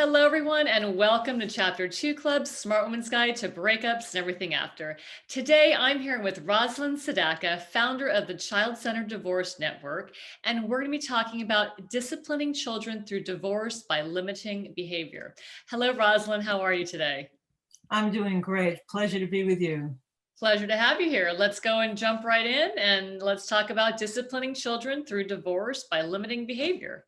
Hello, everyone, and welcome to Chapter 2 Club's Smart Woman's Guide to Breakups and Everything After. Today, I'm here with Rosalind Sedacca, founder of the Child-Centered Divorce Network, and we're going to be talking about disciplining children through divorce by limiting behavior. Hello, Rosalind. How are you today? I'm doing great. Pleasure to be with you. Pleasure to have you here. Let's go and jump right in, and let's talk about disciplining children through divorce by limiting behavior.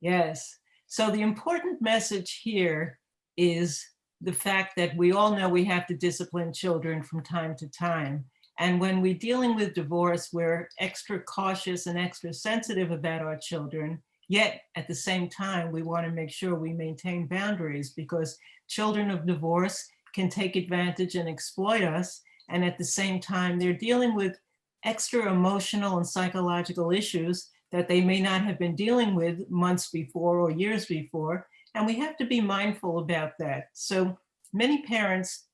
Yes. So the important message here is the fact that we all know we have to discipline children from time to time. And when we're dealing with divorce, we're extra cautious and extra sensitive about our children. Yet at the same time, we want to make sure we maintain boundaries because children of divorce can take advantage and exploit us. And at the same time, they're dealing with extra emotional and psychological issues that they may not have been dealing with months before or years before. And we have to be mindful about that. So many parents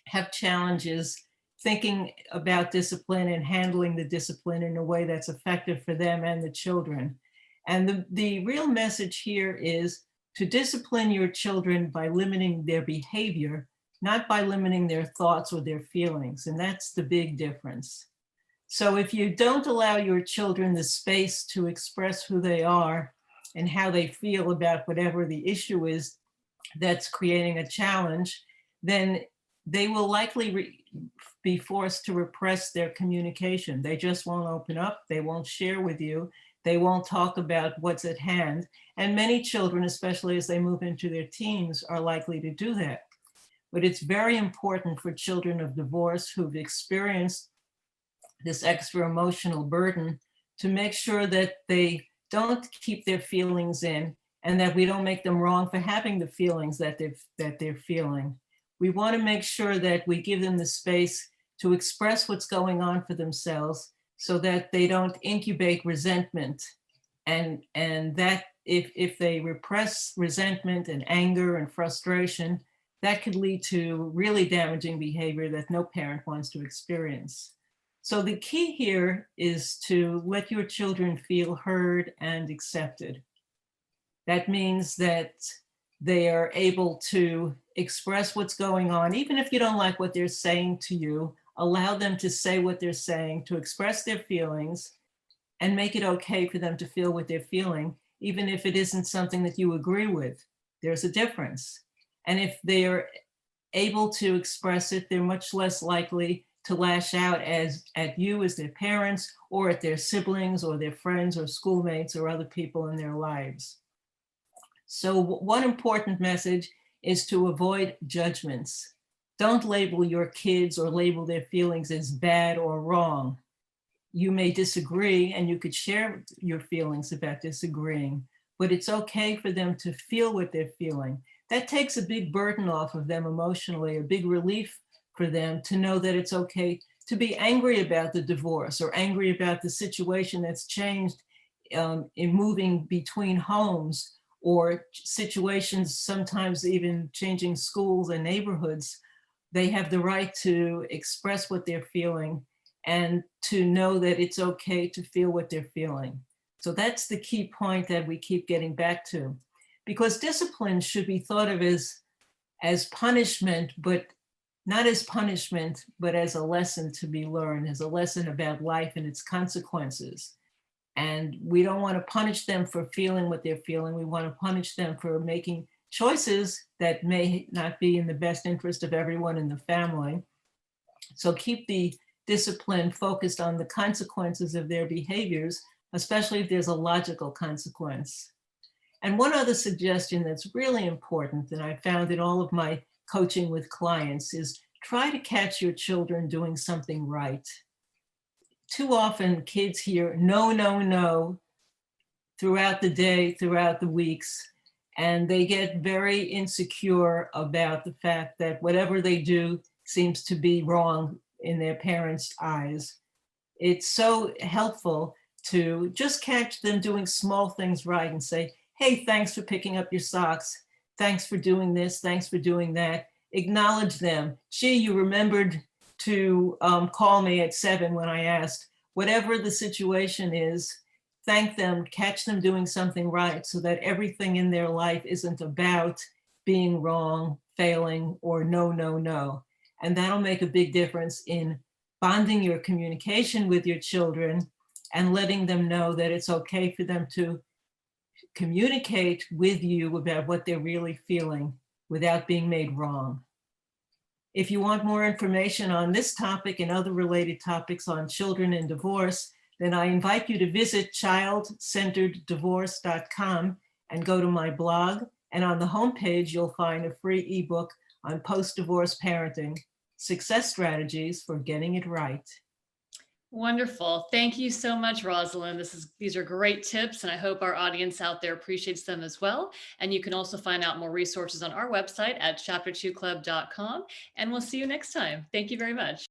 have challenges thinking about discipline and handling the discipline in a way that's effective for them and the children. And the real message here is to discipline your children by limiting their behavior, not by limiting their thoughts or their feelings. And that's the big difference. So if you don't allow your children the space to express who they are and how they feel about whatever the issue is that's creating a challenge, then they will likely be forced to repress their communication. They just won't open up. They won't share with you. They won't talk about what's at hand. And many children, especially as they move into their teens, are likely to do that. But it's very important for children of divorce who've experienced this extra emotional burden to make sure that they don't keep their feelings in and that we don't make them wrong for having the feelings that they're feeling. We want to make sure that we give them the space to express what's going on for themselves so that they don't incubate resentment. And that if they repress resentment and anger and frustration, that could lead to really damaging behavior that no parent wants to experience. So the key here is to let your children feel heard and accepted. That means that they are able to express what's going on. Even if you don't like what they're saying to you, allow them to say what they're saying, to express their feelings, and make it okay for them to feel what they're feeling, even if it isn't something that you agree with. There's a difference. And if they are able to express it, they're much less likely to lash out at you as their parents or at their siblings or their friends or schoolmates or other people in their lives. So one important message is to avoid judgments. Don't label your kids or label their feelings as bad or wrong. You may disagree and you could share your feelings about disagreeing, but it's okay for them to feel what they're feeling. That takes a big burden off of them emotionally, a big relief for them to know that it's okay to be angry about the divorce or angry about the situation that's changed in moving between homes or situations, sometimes even changing schools and neighborhoods. They have the right to express what they're feeling and to know that it's okay to feel what they're feeling. So that's the key point that we keep getting back to, because discipline should be thought of as punishment, but not as punishment, but as a lesson to be learned, as a lesson about life and its consequences. And we don't want to punish them for feeling what they're feeling. We want to punish them for making choices that may not be in the best interest of everyone in the family. So keep the discipline focused on the consequences of their behaviors, especially if there's a logical consequence. And one other suggestion that's really important, and I found in all of my coaching with clients, is try to catch your children doing something right. Too often kids hear no, no, no throughout the day, throughout the weeks, and they get very insecure about the fact that whatever they do seems to be wrong in their parents' eyes. It's so helpful to just catch them doing small things right and say, hey, thanks for picking up your socks. Thanks for doing this. Thanks for doing that. Acknowledge them. Gee, you remembered to call me at 7 when I asked. Whatever the situation is, thank them, catch them doing something right, so that everything in their life isn't about being wrong, failing, or no, no, no. And that'll make a big difference in bonding your communication with your children and letting them know that it's okay for them to communicate with you about what they're really feeling without being made wrong. If you want more information on this topic and other related topics on children and divorce, then I invite you to visit childcentereddivorce.com and go to my blog. And on the homepage, you'll find a free ebook on post-divorce parenting, success strategies for getting it right. Wonderful. Thank you so much, Rosalind. These are great tips, and I hope our audience out there appreciates them as well. And you can also find out more resources on our website at chapter2club.com. And we'll see you next time. Thank you very much.